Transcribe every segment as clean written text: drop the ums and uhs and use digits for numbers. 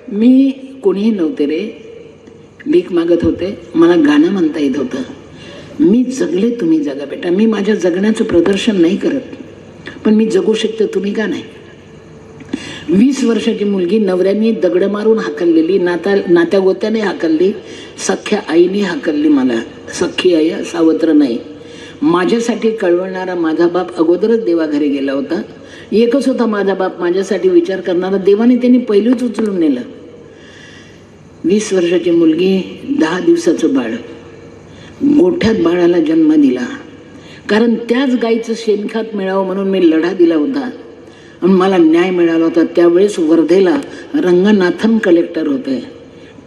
मी कोणीही नव्हते रे, भीक मागत होते, मला गाणं म्हणता येत होतं. मी जगले, तुम्ही जगा बेटा. मी माझ्या जगण्याचं प्रदर्शन नाही करत, पण मी जगू शकते, तुम्ही का नाही? 20 वर्षाची मुलगी नवऱ्याने दगड मारून हाकललेली, नात्या गोत्याने हाकलली, सख्या आईने हाकलली. मला सख्खी आई सावत्र नाही. माझ्यासाठी कळवणारा माझा बाप अगोदरच देवाघरी गेला होता. एकच होता माझा बाप माझ्यासाठी विचार करणारा. देवाने त्यांनी पहिलीच उचलून नेलं. 20 वर्षाची मुलगी, 10 दिवसाचं बाळ, गोठ्यात बाळाला जन्म दिला. कारण त्याच गाईचं शेणखत मिळावं म्हणून मी लढा दिला होता आणि मला न्याय मिळाला होता. त्यावेळेस वर्धेला रंगनाथन कलेक्टर होते,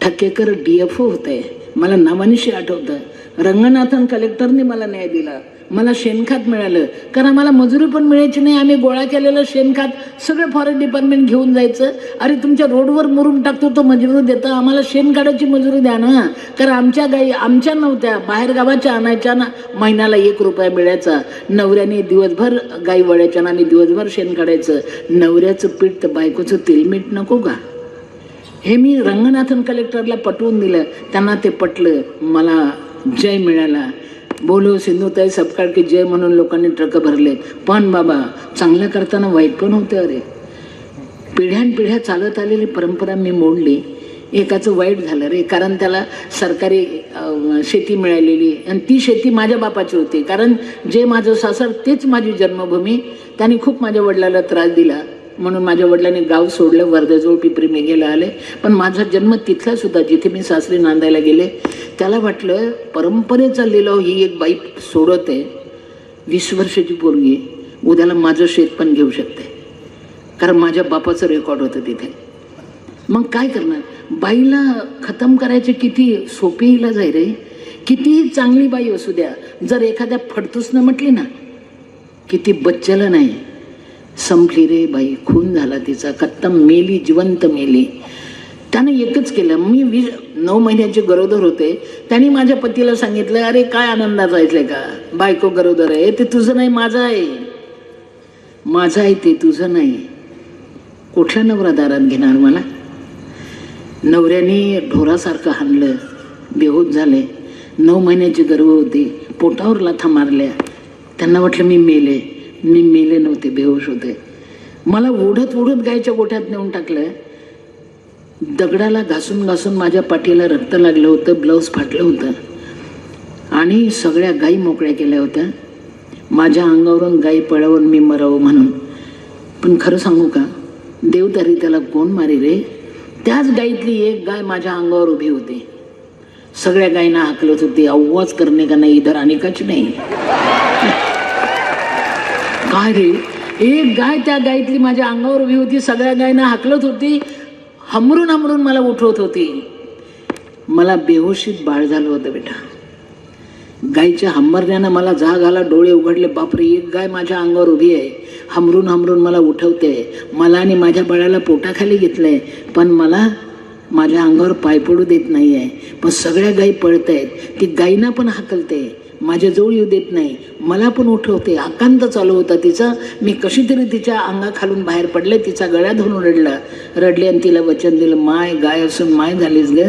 ठकेकर DFO होते. मला नावानिशी आठवतं. रंगनाथन कलेक्टरने मला न्याय दिला. मला शेणखत मिळालं, कारण मला मजुरी पण मिळायची नाही. आम्ही गोळा केलेलं शेणखत सगळं फॉरेस्ट डिपार्टमेंट घेऊन जायचं. अरे तुमच्या रोडवर मुरुम टाकतो तो मजुरी देता, आम्हाला शेण काढायची मजुरी द्या ना. कारण आमच्या गाई आमच्या नव्हत्या, बाहेर गावाच्या आणायच्या ना. महिन्याला 1 रुपया मिळायचा. नवऱ्याने दिवसभर गाई वळायच्या ना, आम्ही दिवसभर शेण काढायचं. नवऱ्याचं पीठ तर बायकोचं तेलमीठ नको का? हे मी रंगनाथन कलेक्टरला पटवून दिलं. त्यांना ते पटलं. मला जय मिळाला. बोलो सिंधुताई सपकाळ की जय म्हणून लोकांनी ट्रक भरले. पण बाबा चांगलं करताना वाईट पण होतं. अरे पिढ्यानपिढ्या चालत आलेली परंपरा मी मोडली. एकाचं वाईट झालं रे, कारण त्याला सरकारी शेती मिळालेली आणि ती शेती माझ्या बापाची होती. कारण जे माझं सासर तेच माझी जन्मभूमी. त्यांनी खूप माझ्या वडिलाला त्रास दिला म्हणून माझ्या वडिलांनी गाव सोडलं. वर्धेजवळ पिपरी मेघेला आले. पण माझा जन्म तिथला सुद्धा, जिथे मी सासरी नांदायला गेले. त्याला वाटलं परंपरेचा लिलाव ही एक बाई सोडते, 20 वर्षाची पोरगी, उद्याला माझं शेत पण घेऊ शकते, कारण माझ्या बापाचं रेकॉर्ड होतं तिथे. मग काय करणार? बाईला खतम करायचे किती सोपी इलाज आहे रे. कितीही चांगली बाई असू द्या, जर एखाद्या फडतूसनं म्हटली ना किती बच्चला नाही, संपली रे बाई, खून झाला तिचा, खत्तम, मेली, जिवंत मेली. त्याने एकच केलं. मी 9 महिन्याचे गरोदर होते. त्यांनी माझ्या पतीला सांगितलं, अरे काय आनंदात जायचंय का, बायको गरोदर आहे, ते तुझं नाही माझं आहे, माझं आहे ते तुझं नाही. कुठला नवरा दारात घेणार मला? नवऱ्याने ढोरासारखं हाणलं, बेहोश झाले. 9 महिन्याची गर्भवती, पोटावर लाथा मारल्या. त्यांना वाटलं मी मेले. मी मेले नव्हते, बेहोश होते. मला ओढत ओढत गायच्या गोठ्यात नेऊन टाकलं. दगडाला घासून घासून माझ्या पाठीला रक्त लागलं होतं, ब्लाऊज फाटलं होतं आणि सगळ्या गायी मोकळ्या केल्या होत्या. माझ्या अंगावरून गायी पळवून मी मरावं म्हणून. पण खरं सांगू का, देव तरी त्याला कोण मारी रे. त्याच गायीतली एक गाय माझ्या अंगावर उभी होती. सगळ्या गायींना हाकलत होती, आवाज करणे का नाही इधर आने काच नाही. काय रे, एक गाय त्या गायीतली माझ्या अंगावर उभी होती, सगळ्या गायींना हाकलत होती, हमरून हमरून मला उठवत होती. मला बेहोशीत बाळ झालं होतं बेटा. गायीच्या हंबरण्यानं मला जाग आला, डोळे उघडले. बापरे, एक गाय माझ्या अंगावर उभी आहे, हमरून हमरून मला उठवते. मला आणि माझ्या बाळाला पोटाखाली घेतलंय, पण मला माझ्या अंगावर पाय पडू देत नाही आहे. पण सगळ्या गायी पळत आहेत. ती गायींना पण हाकलते, माझ्या जवळ येऊ देत नाही, मला पण उठवते. आकांत चालू होता तिचा. मी कशी तरी तिच्या अंगाखालून बाहेर पडले, तिचा गळ्यात धरून रडले आणि तिला वचन दिलं, माय गाय असून माय झालीस ग,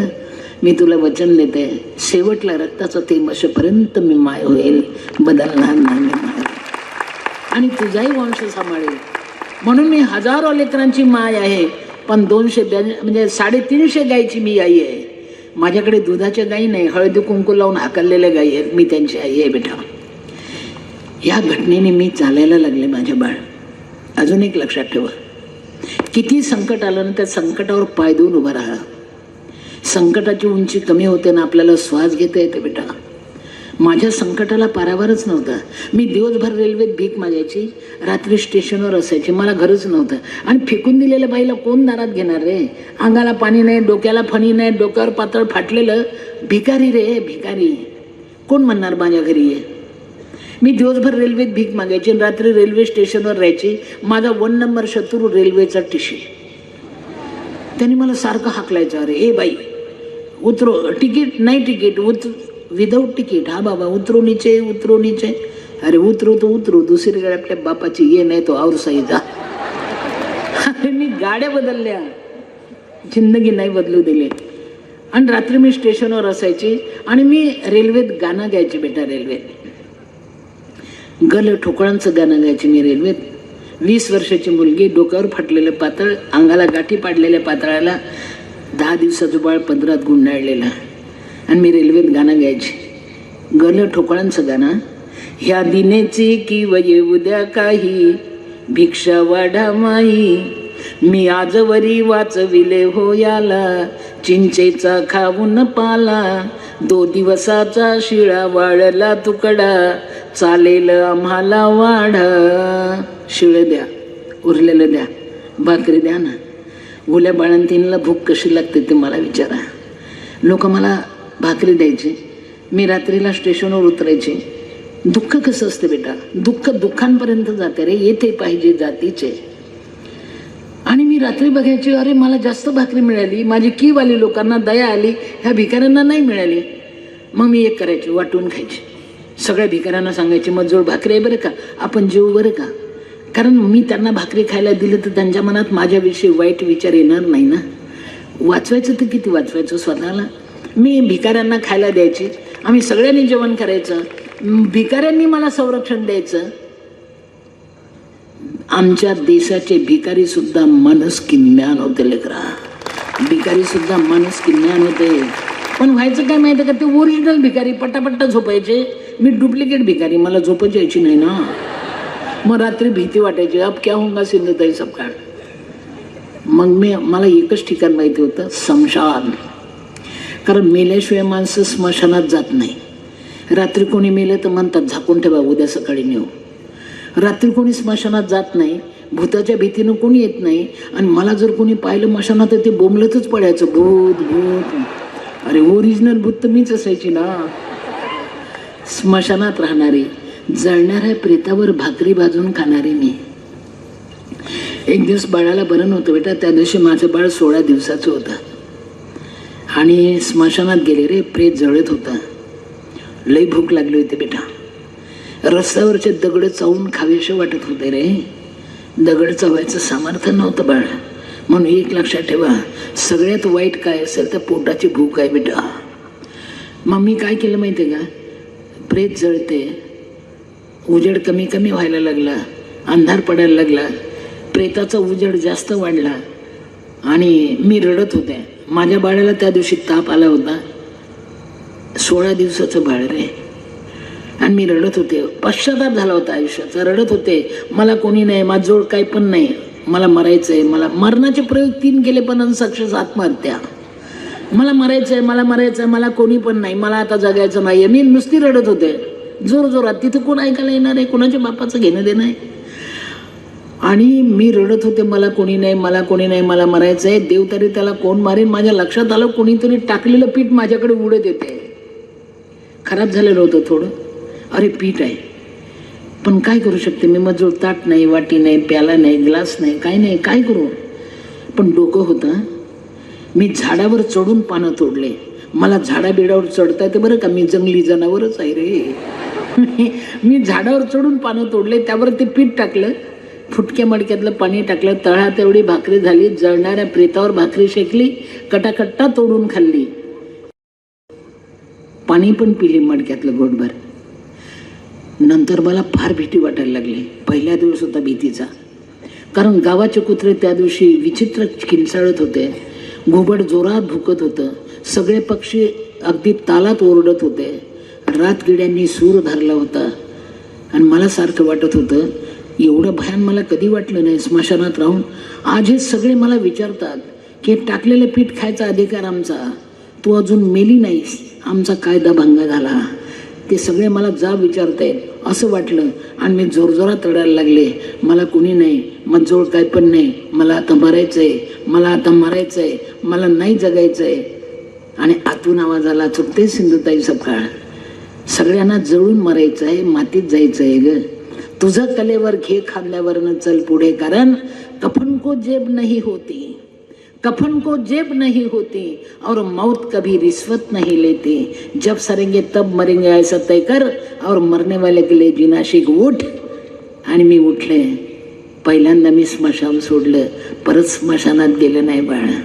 मी तुला वचन देते, शेवटला रक्ताचा थेंब असेपर्यंत मी माय होईल, बदलणार नाही मी माय, आणि तुझाही वंश सांभाळेल. म्हणून मी हजारो लेकरांची माय आहे, पण 200 म्हणजे 350 गायची मी आई आहे. माझ्याकडे दुधाच्या गायी नाही, हळदी कुंकू लावून हाकललेल्या गायी आहेत, मी त्यांची आई आहे बेटा. या घटनेने मी चालायला लागले माझ्या बाळ. अजून एक लक्षात ठेवा, किती संकट आलं ना त्या संकटावर पाय देऊन उभं राहा. संकटाची उंची कमी होते ना आपल्याला श्वास घेता येते बेटा. माझ्या संकटाला पारावारच नव्हता. मी दिवसभर रेल्वेत भीक मागायची, रात्री स्टेशनवर असायची, मला घरच नव्हतं. आणि फेकून दिलेल्या बाईला कोण दारात घेणार रे. अंगाला पाणी नाही, डोक्याला फणी नाही, डोक्यावर पातळ फाटलेलं, भिकारी रे भिकारी. कोण म्हणणार माझ्या घरी ये. मी दिवसभर रेल्वेत भीक मागायची आणि रात्री रेल्वे स्टेशनवर राहायची. माझा 1 नंबर शत्रू रेल्वेचा टीसी. त्यांनी मला सारखं हाकलायचं, अरे ए बाई उतरो, तिकीट नाही, तिकीट विदाउट तिकीट, हा बाबा उतरो नीचे, उतरो नीचे. अरे उतरो तो उतरो, दुसरीकडे आपल्या बापाची ये नाही तो और सही जा. अरे मी गाड्या बदलल्या. जिंदगी नाही बदलू दिली. आणि रात्री मी स्टेशनवर असायची आणि मी रेल्वेत गाणं गायचे बेटा. रेल्वेत गल ठोकळांचं गाणं गायचे मी रेल्वेत. 20 वर्षाची मुलगी, डोक्यावर फाटलेलं पातळ, अंगाला गाठी पाडलेल्या पातळाला 10 दिवसाचं बाळ पदरात गुंडाळलेलं, आणि मी रेल्वेत गाणं गायचे. गल ठोकळांचं गाणं. ह्या दिनेची की वये उद्या काही, भिक्षा वाढा माई, मी आजवरी वाचविले हो याला, चिंचेचा खाऊन पाला, 2 दिवसाचा शिळा वाळला तुकडा, चालेल आम्हाला वाढा. शिळं द्या, उरलेलं द्या, भाकरी द्या ना. ओल्या बाळंतींना भूक कशी लागते ते मला विचारा. लोक मला भाकरी द्यायचे, मी रात्रीला स्टेशनवर उतरायचे. दुःख कसं असतं बेटा, दुःख दुःखांपर्यंत जाते रे, येते पाहिजे जातीचे. आणि मी रात्री बघायची, अरे मला जास्त भाकरी मिळाली, माझी कीवाली लोकांना दया आली, ह्या भिकाऱ्यांना नाही मिळाली. मग मी एक करायची, वाटून खायची. सगळ्या भिकाऱ्यांना सांगायची मजूर भाकरी आहे बरं का, आपण जेवू बरं का. कारण मी त्यांना भाकरी खायला दिलं तर त्यांच्या मनात माझ्याविषयी वाईट विचार येणार नाही ना. वाचवायचं तर किती वाचवायचं स्वतःला. मी भिकाऱ्यांना खायला द्यायची, आम्ही सगळ्यांनी जेवण करायचं, भिकाऱ्यांनी मला संरक्षण द्यायचं. आमच्या देशाचे भिकारी सुद्धा मनस्किन्यान होते लेकरा, भिकारी सुद्धा मनस्किन्यान होते. पण व्हायचं काय माहिती का, ते ओरिजिनल भिकारी पटापट्टा झोपायचे, मी डुप्लिकेट भिकारी, मला झोपच यायची नाही ना. मग रात्री भीती वाटायची, अब क्या होगा सिंधुताई सबका. मग मला एकच ठिकाण माहिती होतं, स्मशान. कारण मेल्याशिवाय माणसं स्मशानात जात नाही. रात्री कोणी मेलं तर म्हणतात झाकून ठेवा, उद्या सकाळी नेऊ. रात्री कोणी स्मशानात जात नाही, भूताच्या भीतीनं कोणी येत नाही. आणि मला जर कोणी पाहिलं मशानात तर ते बोंबलतच पडायचं, भूत भूत. अरे ओरिजिनल भूत तर मीच असायची ना. स्मशानात राहणारी, जळणाऱ्या प्रेतावर भाकरी भाजून खाणारी मी. एक दिवस बाळाला बरं नव्हतं बेटा, त्या दिवशी माझं बाळ 16 दिवसाचं होतं. आणि स्मशानात गेले रे, प्रेत जळत होता. लई भूक लागली होती बेटा. रस्त्यावरचे दगड चावून खावेसे वाटत होते रे. दगड चावायचं सामर्थ्य नव्हतं बाळ. म्हणून एक लक्षात ठेवा, सगळ्यात वाईट काय असेल तर पोटाची भूक आहे बेटा. मग मी काय केलं माहिती आहे का, प्रेत जळते, उजेड कमी कमी व्हायला लागला, अंधार पडायला लागला, प्रेताचा उजेड जास्त वाढला आणि मी रडत होते. माझ्या बाळाला त्या दिवशी ताप आला होता, 16 दिवसाचं बाळ रे. आणि मी रडत होते, पश्चाताप झाला होता आयुष्याचा. रडत होते, मला कोणी नाही, माझजवळ काही पण नाही, मला मरायचं आहे. मला मरणाचे प्रयोग 3 केले पण सक्सेस आत्महत्या. मला मरायचं आहे, मला मरायचं आहे, मला कोणी पण नाही, मला आता जगायचं नाही. मी नुसती रडत होते जोर जोरात. तिथं कोण ऐकायला येणार आहे, कोणाच्या बापाचं घेणं देणं आहे. आणि मी रडत होते, मला कोणी नाही, मला कोणी नाही, मला मरायचं आहे. देव तरी त्याला कोण मारेन. माझ्या लक्षात आलं, कोणीतरी टाकलेलं पीठ माझ्याकडे उडत येते. खराब झालेलं होतं थोडं. अरे पीठ आहे, पण काय करू शकते मी, मजूर ताट नाही, वाटी नाही, प्याला नाही, ग्लास नाही, काय नाही, काय करू. पण डोकं होतं. मी झाडावर चढून पानं तोडले. मला झाडाबिडावर चढता येते बरं का, मी जंगली जनावरच आहे रे. मी झाडावर चढून पानं तोडले, त्यावर ते पीठ टाकलं, फुटक्या मडक्यातलं पाणी टाकलं, तळहात एवढी भाकरी झाली. जळणाऱ्या प्रेतावर भाकरी शेकली, कटाकट्टा तोडून खाल्ली, पाणी पण पिली मडक्यातलं घोटभर. नंतर मला फार भीती वाटायला लागली. पहिल्या दिवस होता भीतीचा, कारण गावाचे कुत्रे त्या दिवशी विचित्र किलसाळत होते, घुबड जोरात भुकत होतं, सगळे पक्षी अगदी तालात ओरडत होते, रातकिड्यांनी सूर धरला होता. आणि मला सारखं वाटत होतं, एवढं भयान मला कधी वाटलं नाही स्मशानात राहून. आज हे सगळे मला विचारतात की टाकलेलं पीठ खायचा अधिकार आमचा, तू अजून मेली नाहीस, आमचा कायदा भंग झाला. ते सगळे मला जाब विचारतायत असं वाटलं. आणि मी जोरजोरात रडायला लागले, मला कोणी नाही, माझजवळ काय पण नाही, मला आता मरायचं आहे, मला आता मरायचं आहे, मला नाही जगायचं आहे. आणि आतून आवाज आला, चुकते सिंधुताई सपकाळ, सगळ्यांना जळून मरायचं आहे, मातीत जायचं आहे ग. तुझं कलेवर घे खांद्यावरनं चल पुढे, कारण कफन को जेब नहीं होती, कफन को जेब नहीं होती, और मौत कभी रिश्वत नहीं लेती. जब सरेंगे तब मरेंगे ऐसा तय कर, और मरने वाले के लिए जीना सीख. उठ. आणि मी उठले. पहिल्यांदा मी स्मशान सोडलं, परत स्मशानात गेलं नाही बाळा.